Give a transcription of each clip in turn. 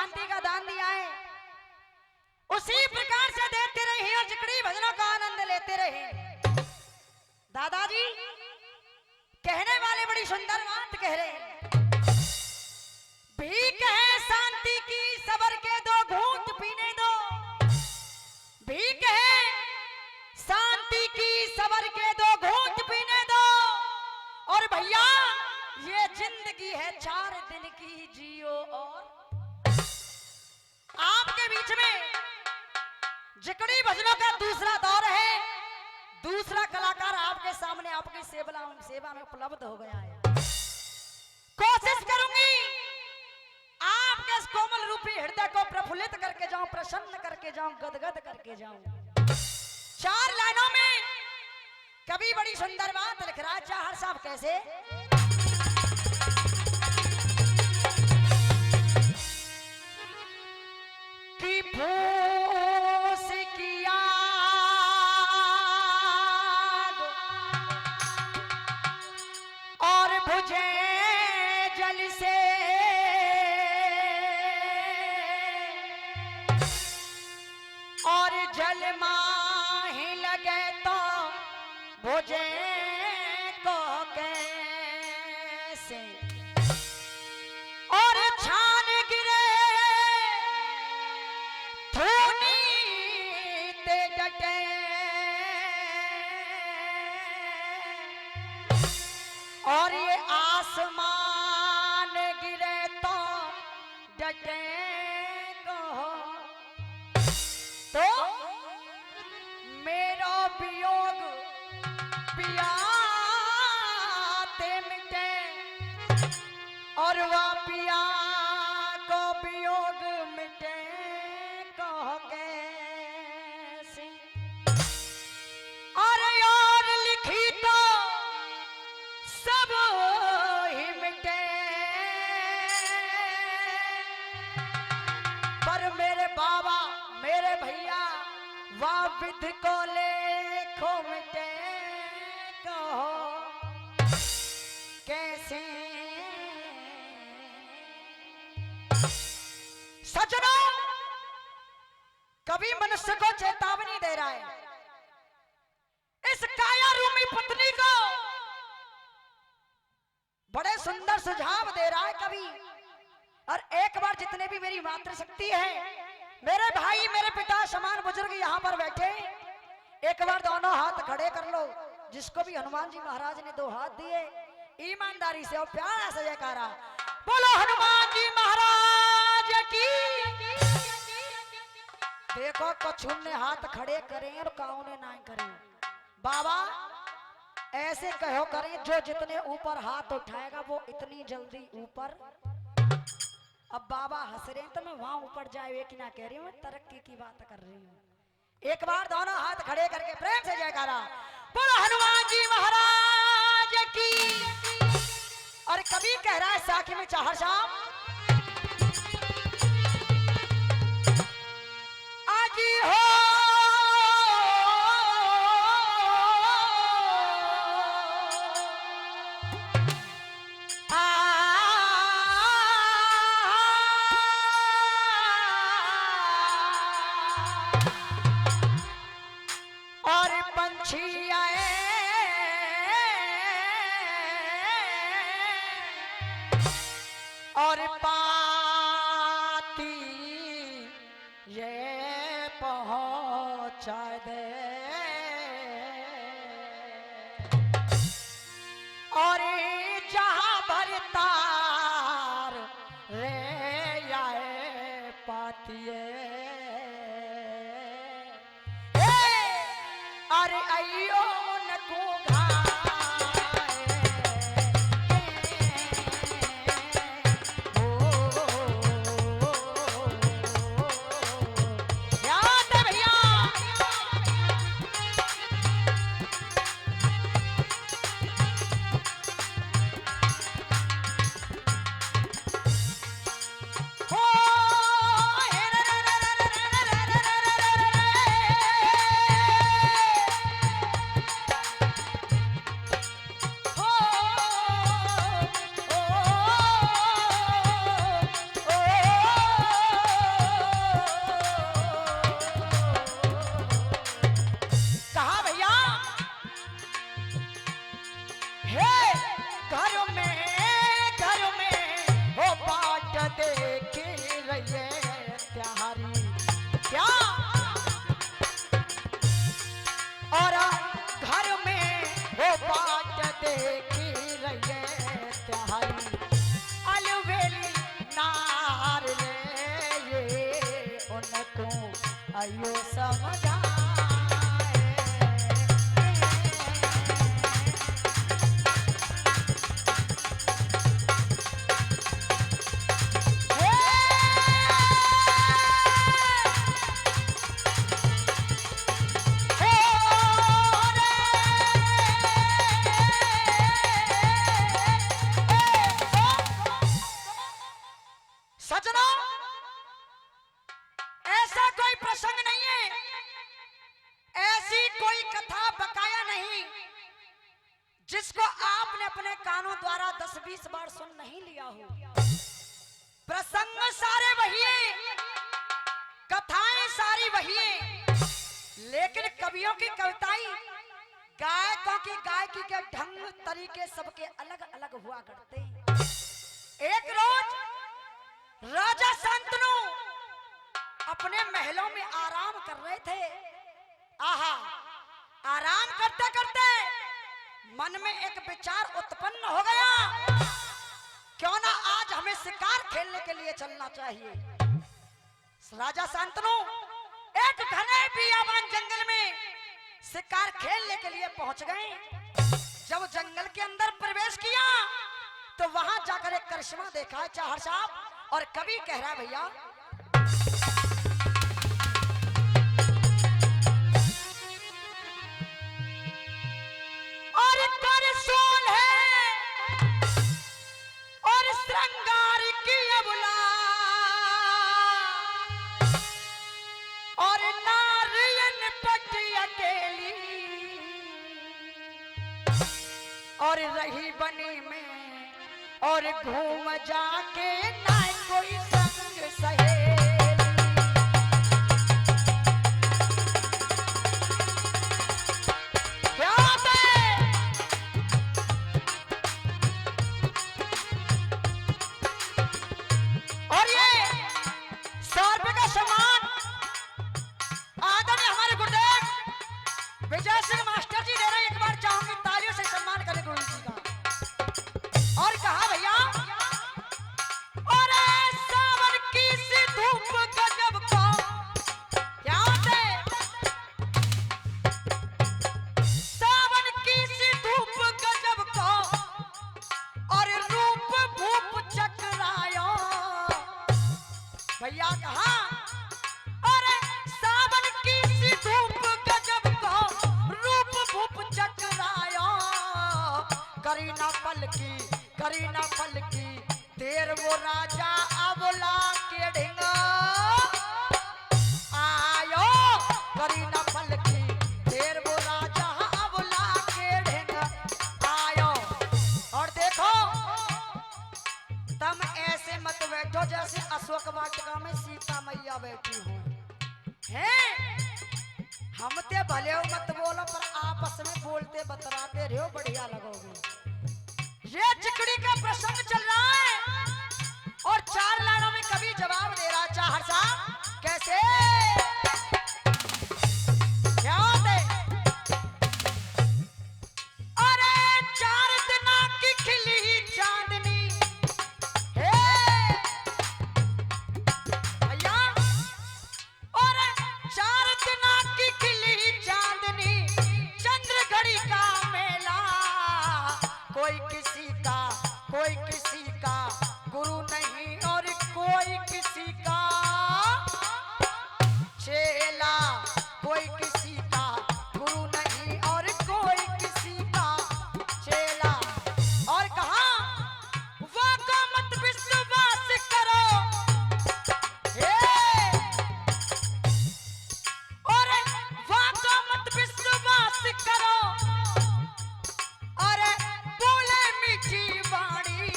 शांति का दान दिया है उसी प्रकार से देते रहे और जिकड़ी भजनों का आनंद लेते रहे। दादाजी कहने वाले बड़ी सुंदर बात कह रहे हैं। भीख है शांति की सबर के दो घूंट पीने दो, भीख है शांति की सबर के दो घूंट पीने दो। और भैया ये जिंदगी है 4 दिन की जियो। और आपके बीच में जिकड़ी भजनों का दूसरा दौर है, दूसरा कलाकार आपके सामने आपकी सेवा में उपलब्ध हो गया है। कोशिश करूंगी आपके इस कोमल रूपी हृदय को प्रफुल्लित करके जाऊं, प्रसन्न करके जाऊं, गदगद करके जाऊं। 4 लाइनों में कभी बड़ी सुंदर बात लिख रहा है चाहर साहब। कैसे? कि फूस की आग और बुझे जल से, और जल माही लगे तो बुझे को कैसे, और छान गिरे धूनी ते डटे, और ये आसमान गिरे तो डटे को। तो मेरा वियोग पिया ते मिटे, और वह पिया को वियोग मिटे कहो कैसे। और यार लिखी तो सब ही मिटे, पर मेरे बाबा मेरे भैया वाह विध को लेखो मिटे कहो कैसे। सजनों कभी मनुष्य को चेतावनी दे रहा है, इस काया रूपी पत्नी को बड़े सुंदर सुझाव दे रहा है कवि। और एक बार जितने भी मेरी मातृशक्ति है, मेरे भाई मेरे पिता समान बुजुर्ग यहाँ पर बैठे, एक बार दोनों हाथ खड़े कर लो। जिसको भी हनुमान जी महाराज ने 2 हाथ दिए ईमानदारी से और प्यार से जयकारा बोलो हनुमान जी महाराज की। देखो कछुन ने हाथ खड़े करें और काऊ ने ना करें। बाबा ऐसे कहो करें, जो जितने ऊपर हाथ उठाएगा वो इतनी जल्दी ऊपर। अब बाबा हंस रहे हैं तो मैं वहां ऊपर जाए कि ना कह रही हूँ, मैं तरक्की की बात कर रही हूँ। एक बार दोनों हाथ खड़े करके प्रेम से जयकारा बोलो हनुमान जी महाराज की। और कभी कह रहा है साखी में चाहर साहब, आज हो और पाती ये पहुंचा दे, और जहां भरतार रे आए पातिए, अरे अयो न को कहियो समझाए। सजनों, ऐसा कोई प्रसंग नहीं है, ऐसी कोई कथा बकाया नहीं जिसको आपने अपने कानों द्वारा 10-20 बार सुन नहीं लिया हो। प्रसंग सारे वही हैं, कथाएं सारी वही हैं, लेकिन कवियों की कविताएं, गायकों की गायकी के ढंग तरीके सबके अलग अलग हुआ करते हैं। एक रोज राजा शांतनु अपने महलों में आराम कर रहे थे। आहा, आराम करते करते मन में एक विचार उत्पन्न हो गया, क्यों ना आज हमें शिकार खेलने के लिए चलना चाहिए। राजा शांतनु एक घने बियाबान जंगल में शिकार खेलने के लिए पहुंच गए। जब जंगल के अंदर प्रवेश किया तो वहां जाकर एक करिश्मा देखा चाहर साहब, और कवि कह रहा है भैया, और करसोल है और श्रृंगार की अबला, और नारियन पट्टी अकेली, और रही बनी में और घूम जाके ना कोई संग सहेली। क्या है? और ये 100 रुपए का सामान आदरणीय हमारे गुरुदेव विजय सिंह मास्टर जी दे रहे हैं। एक बार चाहूंगी तालियों से सम्मान करें गुरु जी का। और कहा भैया, अरे सावन की सी धूप गजब का, क्या है? सावन की सी धूप गजब का, और रूप भूप चकराया। भैया कहा, अरे सावन की सी धूप गजब का, रूप भूप चकराया। करीना पलकी देर वो राजा अबला के ढेंगा आयो। करीना पलकी देर वो राजा अबला के ढेंगा आयो। और देखो, तुम ऐसे मत बैठो जैसे अशोक वाटिका में सीता मैया बैठी हो हैं। हम ते भले हो मत बोलो, पर आपस में बोलते बतराते रहो, बढ़िया लगोगे। ये चिकड़ी का प्रसंग चल रहा है और 4 लाइनों में कवि जवाब दे रहा चाहर साहब। कैसे? क्या होते? अरे 4 दिना की खिली चांदनी, हे भैया, और 4 दिना की खिली चांदनी, चंद्र घड़ी का मेला, कोई किसी का गुरु नहीं और कोई किसी का चेला, कोई किसी का गुरु नहीं और कोई किसी का चेला। और कहा, वादा मत विश्वास करो, हे, और वादा मत विश्वास करो, अरे बोले मीठी वाणी,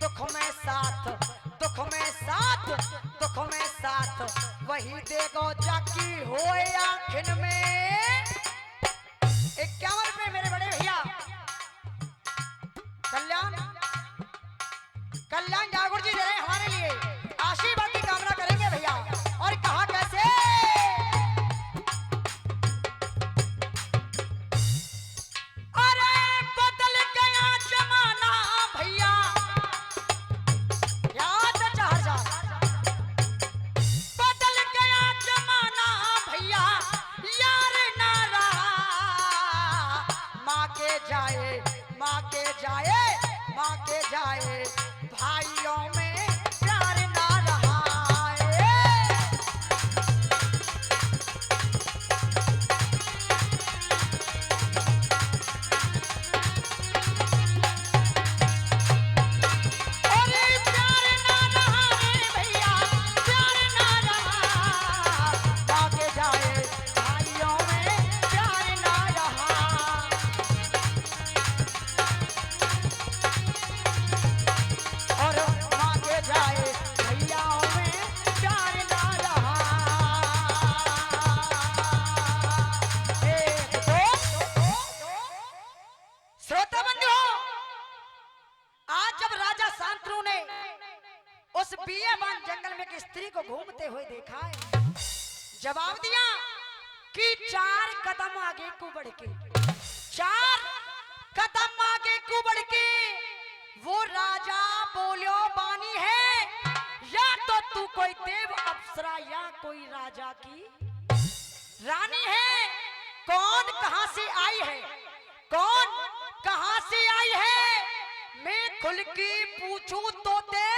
दुख में साथ, दुख में साथ, दुख में साथ वही देगो जाकी हो आखिर में। 51 रुपए मेरे बड़े भैया कल्याण ठाकुर जी दे रहे हैं हमारे लिए, आशीर्वाद की कामना करेंगे भैया। और कहा कैसे? अरे बदल गया जमाना भैया, याद चाहर साहब, बदल गया जमाना जाए, माँ के जाए, माँ के जाए, भाइयों में प्यार ना रहा है। अरे प्यार ना रहा रे भैया, प्यार ना रहा, माँ के जाए, भाइयों में प्यार ना रहा। और माँ के जाए, भैयाओं में प्यार ना रहा। एक दो श्रोता बंधु, आज जब राजा शांतनु ने उस बियाबान जंगल में एक स्त्री को घूमते हुए देखा है, जवाब दिया कि 4 कदम आगे को बढ़ के, 4 कदम आगे को बढ़ के वो राजा बोलियो बानी है, या तो तू कोई देव अप्सरा या कोई राजा की रानी है। कौन कहां से आई है, कौन कहां से आई है, मैं खुल के पूछूं तो दे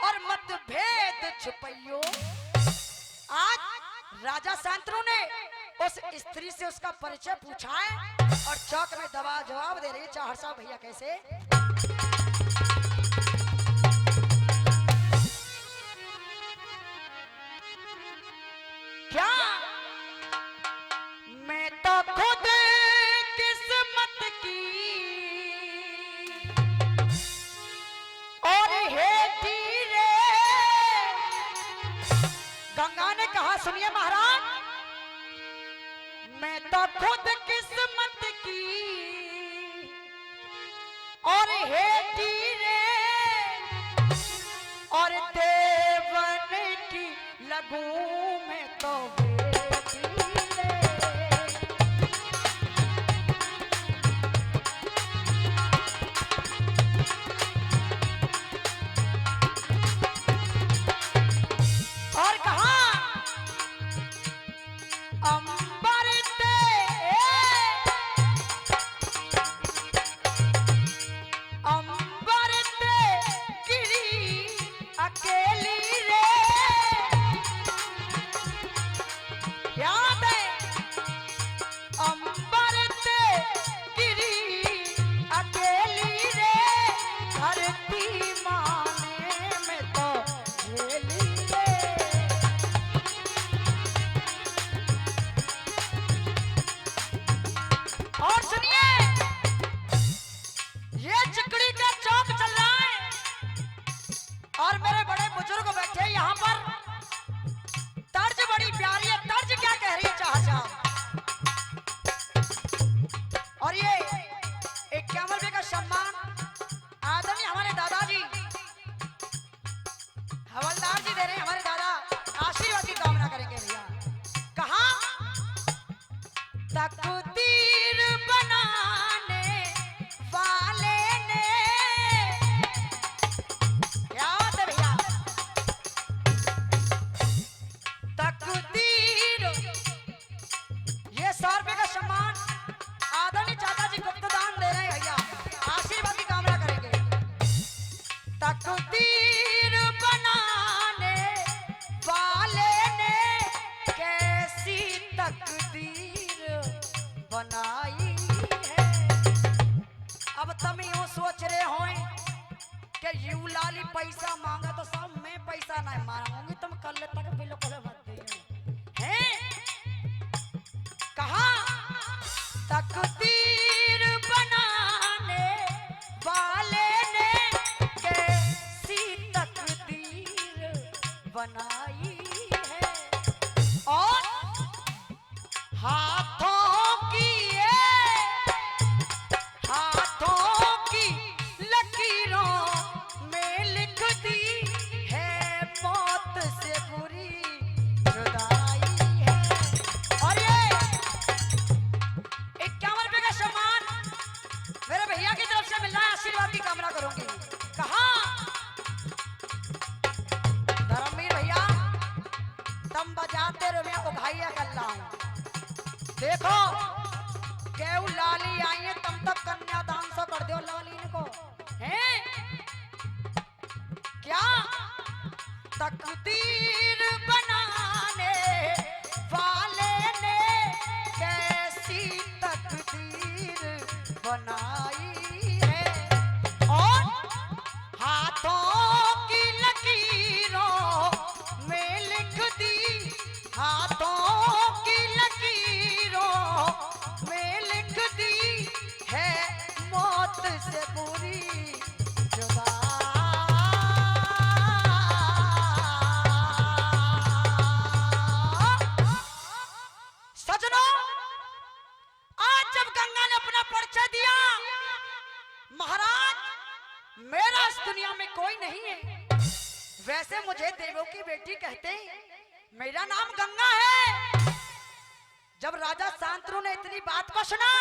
और मतभेद छुपाइयो। आज राजा शांतनु ने उस स्त्री से उसका परिचय पूछा है और चौक में दबा जवाब दे रही है। चाहर साहब भैया कैसे? क्या मैं तो खुद किस्मत की और हेती रे। गंगा ने कहा, सुनिए महाराज, मैं तो खुद किस्मत की और हेती रे, और देवन की लगूं मैं तो बेटी रे। और कहा, अंबर ते, अंबर ते गिरी अकेली रे। याद है, अंबर ते गिरी अकेली रे, धरती माने में तो झेली रे। और सुनिए, ये चिकड़ी का चौक चल रहा है और मेरे बड़े बुजुर्ग बैठे यहाँ पर। तर्ज बड़ी प्यारी है, तर्ज क्या कह रही है चाचा साहब? और ये 51 रुपये का सम्मान आदरणीय हमारे दादाजी हवलदार जी दे रहे हैं। हमारे दादा आशीर्वाद की कामना करेंगे भैया। कहा, तकदीर बनाने वाले ने, याद है भैया, तकदीर, ये 100 रुपये का सम्मान आदरणीय चाचा जी गुप्तदान दे रहे हैं भैया, आशीर्वाद की कामना करेंगे। तकदीर बनाने वाले ने कैसी तकदीर बनाई है। अब तुम यूं सोच रहे हो कि यू लाली पैसा मांगा तो सब मैं पैसा नहीं मांगूंगी, तुम कल तक बिल्कुल मत दियो हैं। कहा, तकदीर बनाने वाले ने कैसी तकदीर बनाई है। और हाथों की हाथों की लकीरों में लिख दी है मौत से बुरी जुदाई है। और ये 51 रुपये का सम्मान मेरे भैया की तरफ से मिल रहा है, आशीर्वाद की कामना करूंगी। कहा, धर्मवीर भैया तुम बजाते रहो, मैं उभाइया कर रहा हूं। देखो केऊ लाली आई है, तुम तक कन्यादान से कर दो लालीन को हैं क्या तकदीर बनाने वाले ने कैसी तकदीर बनाई है और हाथों की लकीरों में लिख दी हाथों की लकीरों में लिख दी है मौत से बुरी जुदा सजनों आज जब गंगा ने अपना परिचय दिया महाराज मेरा इस दुनिया में कोई नहीं है वैसे मुझे देवों की बेटी कहते हैं मेरा नाम गंगा है जब राजा शांतनु ने इतनी बात को सुना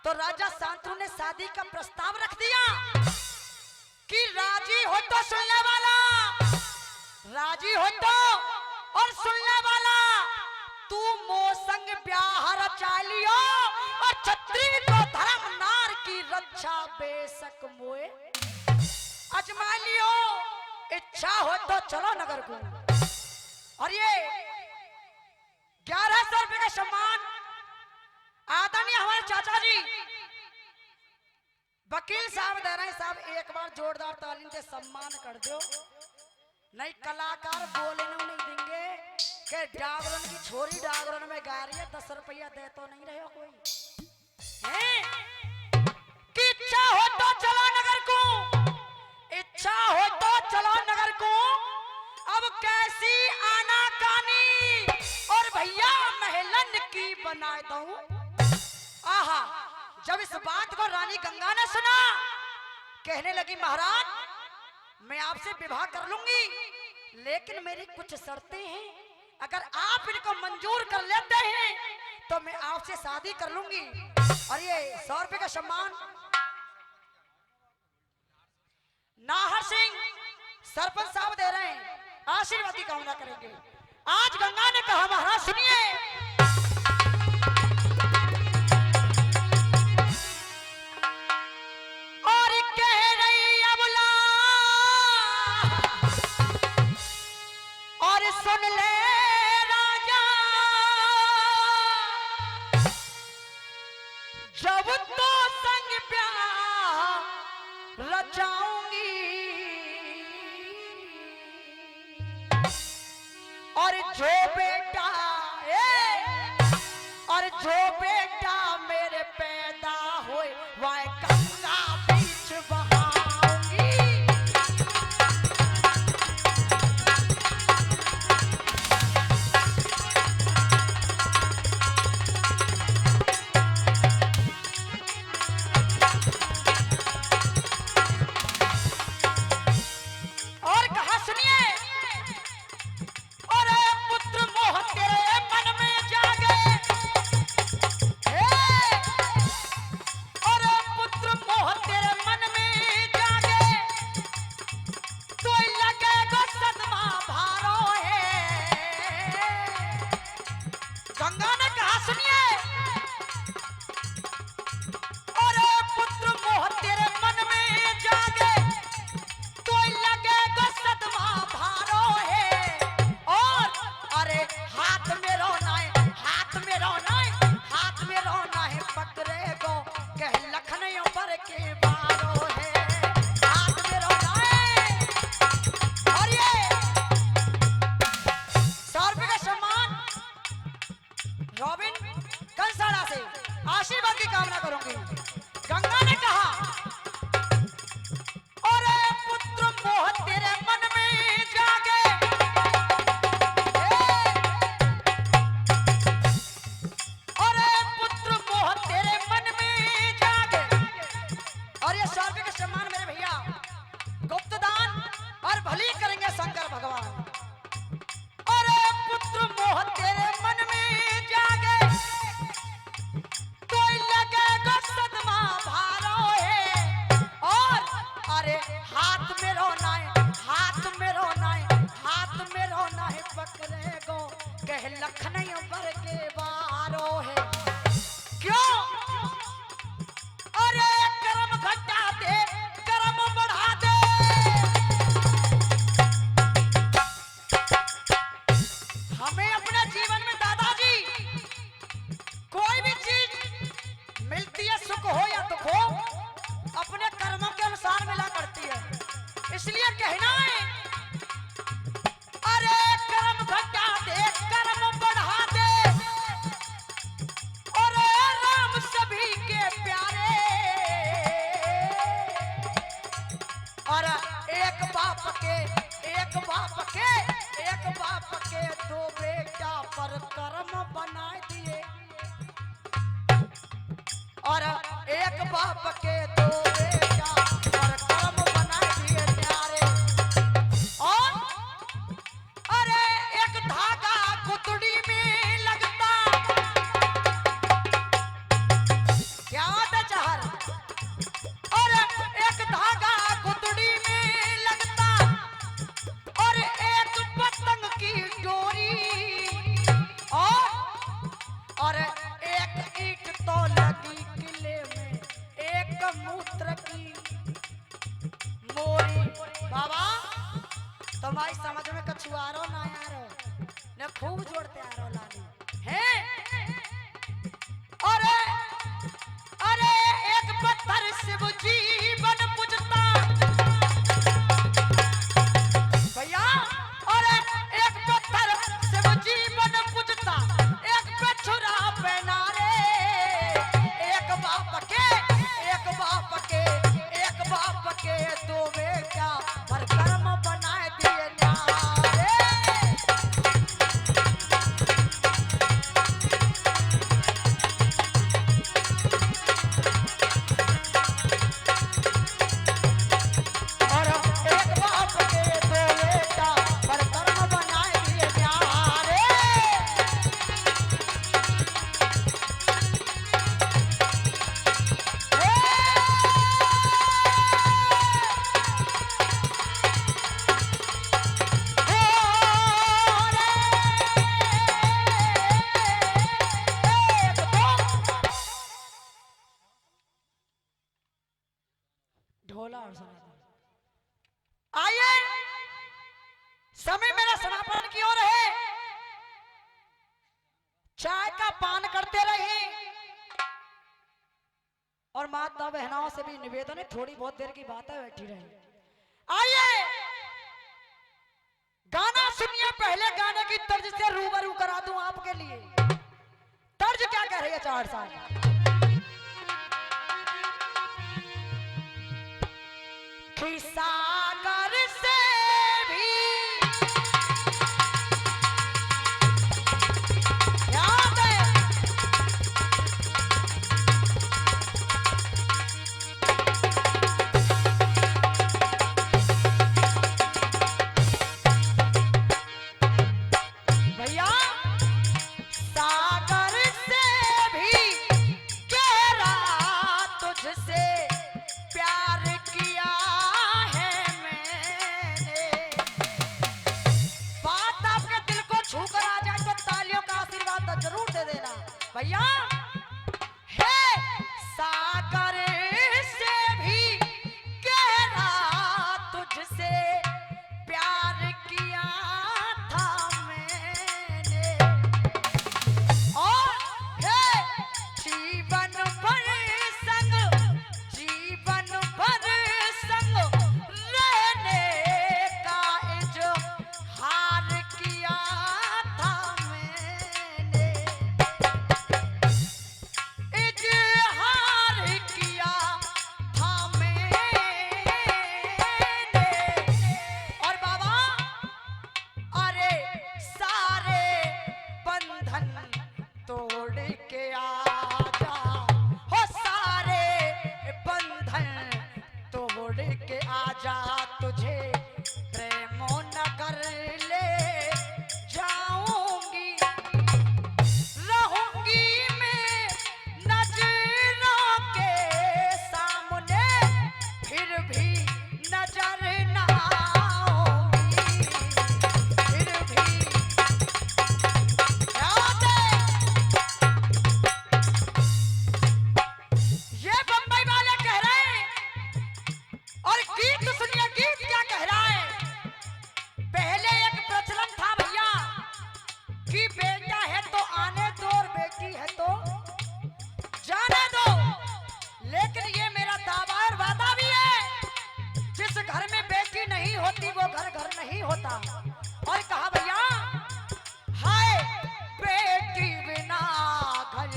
तो राजा शांतनु ने शादी का प्रस्ताव रख दिया कि राजी हो तो सुनने वाला राजी हो तो और सुनने वाला तू मोसंग ब्याह रचा लियो और छत्री को धर्म नार की रक्षा बेशक मोए अजमा लियो इच्छा हो तो चलो नगर को और ये 1100 रुपए का सम्मान आदरणीय हमारे चाचा जी वकील साहब दे रहे हैं साहब एक बार जोरदार ताली से सम्मान कर दो नहीं कलाकार बोलने नहीं देंगे कि डागरन की छोरी डागरन में गा रही है 10 रुपया दे तो नहीं रहे हो कोई हैं कि इच्छा हो तो चलो नगर को इच्छा हो तो चलो नगर को अब कैसी आनाकानी और भैया महलन की बना दूं आहा जब इस बात को रानी गंगा ने सुना कहने लगी महाराज मैं आपसे विवाह कर लूंगी लेकिन मेरी कुछ शर्तें हैं अगर आप इनको मंजूर कर लेते हैं तो मैं आपसे शादी कर लूंगी और ये 100 रुपए का सम्मान नाहर सिंह सरपंच साहब दे रहे हैं आशीर्वाद की कामना करेंगे आज गंगा ने कहा महाराज सुनिए और कह रही अबला और सुन ले राजा जब तो संग प्यार रचाऊंगी और जो बेटा और जो बेटा मेरे पैदा होए वह गंगा बीच बहाऊंगी और कहा सुनिए और पुत्र मोह तेरे मन में जागे और पुत्र मोह तेरे मन में जागे तो लगेगा सदमा भारो है गंगा ने कहा सुनिए और पुत्र मोह तेरे मन में जागे तो लगेगा सदमा भारो है और अरे हाथ में रोना है हाथ में रोना है हाथ में रोना है पकड़े को कह लखनऊ पर के बारो है हाथ में रोना है और ये 100 रुपए का सम्मान रॉबिन कंसाड़ा से आशीर्वाद की कामना करूंगी गंगा ने कहा और पुत्र मोह तेरे मन में जागे और पुत्र मोह तेरे मन में जागे और ये 100 रुपए का सम्मान मेरे भैया गुप्तदान और भली करेंगे शंकर भगवान और पुत्र मोह तेरे मन में जागे तो लगेगा सदमा भारो है एक बाप के दो बेटा पर कर्म बना दिए और एक बाप के दो बेटा पर कर्म बना दिए न्यारे। और अरे एक धागा गुदड़ी में लगता क्या बेचार और एक धागा गुदड़ी में लगता और एक पतंग की डोरी और एक ईंट तो लगी किले में एक मूत्र की मोरी। बाबा तुम्हारी समझ में कछुआरो ना यारो ने खूब जोड़ते आरो लाली हैं। अरे अरे एक पत्थर शिव जी बन पूजता भैया और एक पत्थर शिव जी बन पूजता एक पे छुरा पहनारे। एक बाप के दो बेटा पर कर्म बनाए दिए न्यारे। ढोला और सुना आइए समय मेरा समापन की ओर है। चाय का पान करते रहे और माता बहनाओं से भी निवेदन है थोड़ी बहुत देर की बात है बैठी रहे। आइए गाना सुनिए। पहले गाने की तर्ज से रूबरू करा दूं आपके लिए। तर्ज क्या कह रही है चार साल सागर से भी याद है भैया सागर से भी गहरा तुझसे प्यार किया जरूर दे देना भैया। है सागर से भी गहरा तुझसे प्यार किया था मैंने और है जीवन भर संग रहने का इजहार किया था मैंने। और बाबा अरे सारे बंधन तोड़ के आजा हो सारे बंधन तोड़ के आजा तुझे प्रेमो नगर ले जाऊंगी रहूंगी मैं नजरों के सामने फिर भी नजर ना आऊंगी फिर भी याद है। ये बम्बई वाले कह रहे हैं और गीत सुनिए गीत क्या कह रहा है। पहले एक प्रचलन था भैया कि बेटा है तो आने दो और बेटी है तो जाने दो। लेकिन ये मेरा दावा और वादा भी है जिस घर में बेटी नहीं होती वो घर घर नहीं होता। और कहा भैया हाय बेटी बिना घर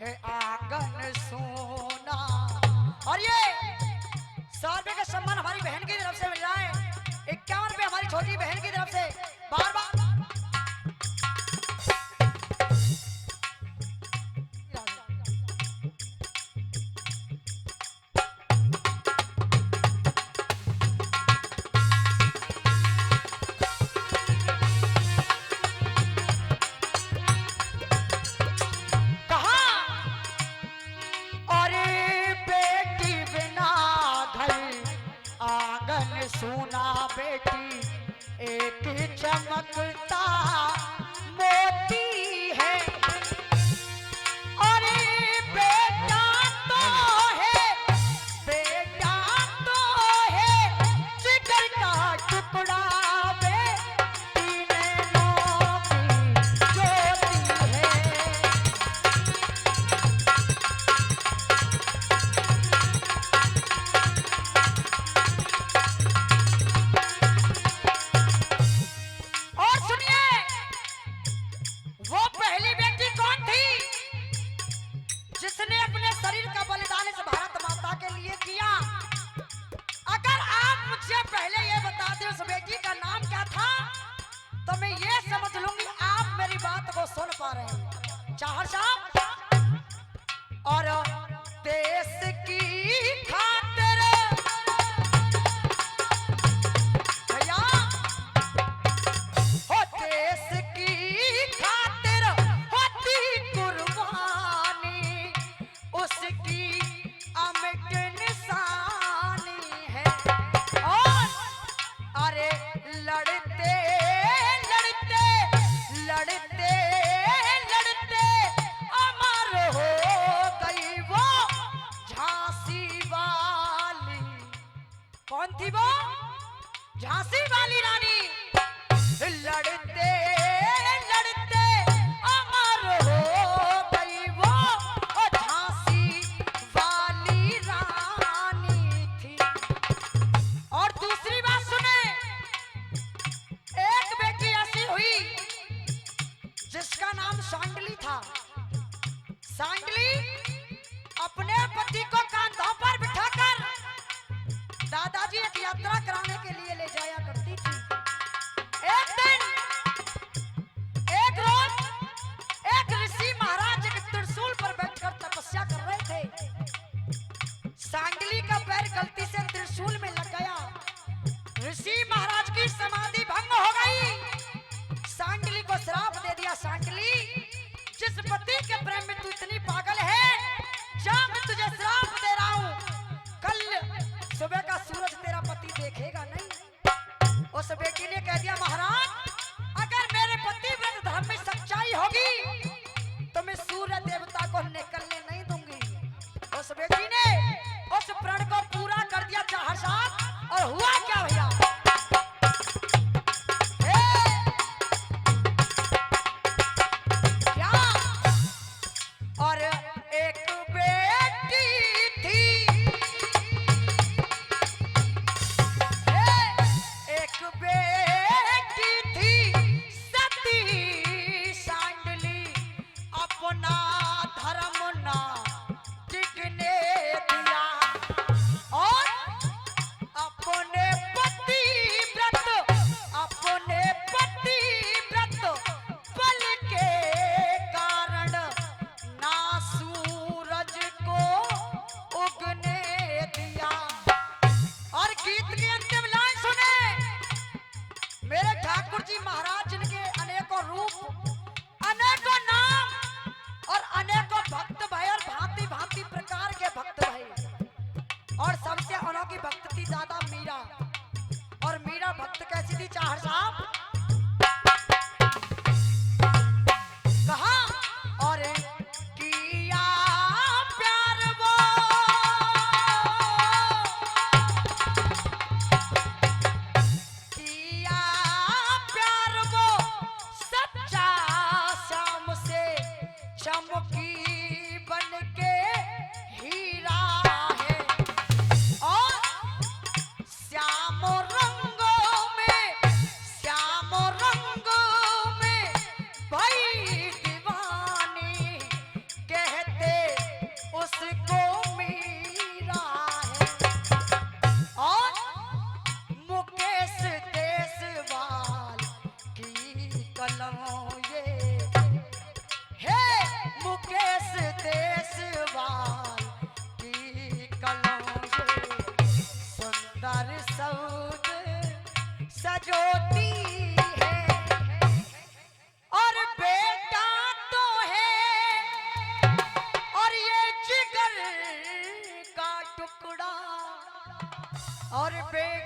है आंगन सोना। और ये 100 रुपए का सम्मान हमारी बहन की तरफ से मिल रहा है। 51 रुपए हमारी हमारी छोटी बहन की तरफ से बार बार सुना बेटी एक चमकता मोती है अरे बेटा तो है जिगर का टुकड़ा बेटी नैनों की ज्योति है। जिसने अपने शरीर का बलिदान इस भारत माता के लिए किया। अगर आप मुझे पहले ये बता दें उस बेटी का नाम क्या था तो मैं ये समझ लूंगी आप मेरी बात को सुन पा रहे हैं। चाहर साहब और देश की खातिर भैया हो देश की खातिर होती कुर्बानी उसकी अमिट निशानी है। और अरे लड़ते लड़ते लड़ते लड़ते अमर हो गई वो झांसी वाली। कौन थी वो? झांसी वाली रानी। लड़ते लड़ते अमर हो गई वो झांसी वाली रानी थी। और दूसरी बात सुने, एक बेटी ऐसी हुई जिसका नाम सांडली था। सांडली अपने पति को कांधों पर बिठाकर दादाजी एक यात्रा कराने के लिए ले जाया करती थी। एक दिन एक रोज एक ऋषि महाराज एक त्रिशूल पर बैठकर तपस्या कर रहे थे। सांडली का पैर गलती से त्रिशूल में लग गया। ऋषि महाराज की समाधि भंग हो गई। सांडली को श्राप दे दिया, सांडली जिस पति के प्रेम में तू इतनी पागल है, जा मैं तुझे श्राप दे रहा हूं, कल सुबह का सूरज तेरा पति देखेगा नहीं। उस बेटी ने कह दिया महाराज अगर मेरे पति व्रत धर्म में सच्चाई होगी तो मैं सूर्य देवता को निकलने नहीं दूंगी। उस बेटी ने उस प्रण को पूरा कर दिया चाहर साहब। और हुआ क्या भैया? क्या? और एक बेटी थी, एक बेटी थी सती सांडली, अपना धर्म ना टिकने दिया और अपने पति व्रत बल के कारण ना सूरज को उगने दिया। और गीत की अंतिम लाइन सुने, मेरे ठाकुर जी महाराज जिनके अनेकों रूप अनेकों नाम और अनेकों भक्त भाई और भांति भांति प्रकार के भक्त भाई, और सबसे अनोखी भक्त थी दादा मीरा। और मीरा भक्त कैसी थी चाहर साहब? कहा और किया प्यार वो किया प्यार वो सच्चा शाम से चमकी बन के हीरा है। और श्याम रंगों में भाई दीवानी कहते उसको मीरा है। और मुकेश देश सजोती है और बेटा तो है और ये जिगर का टुकड़ा और बेटा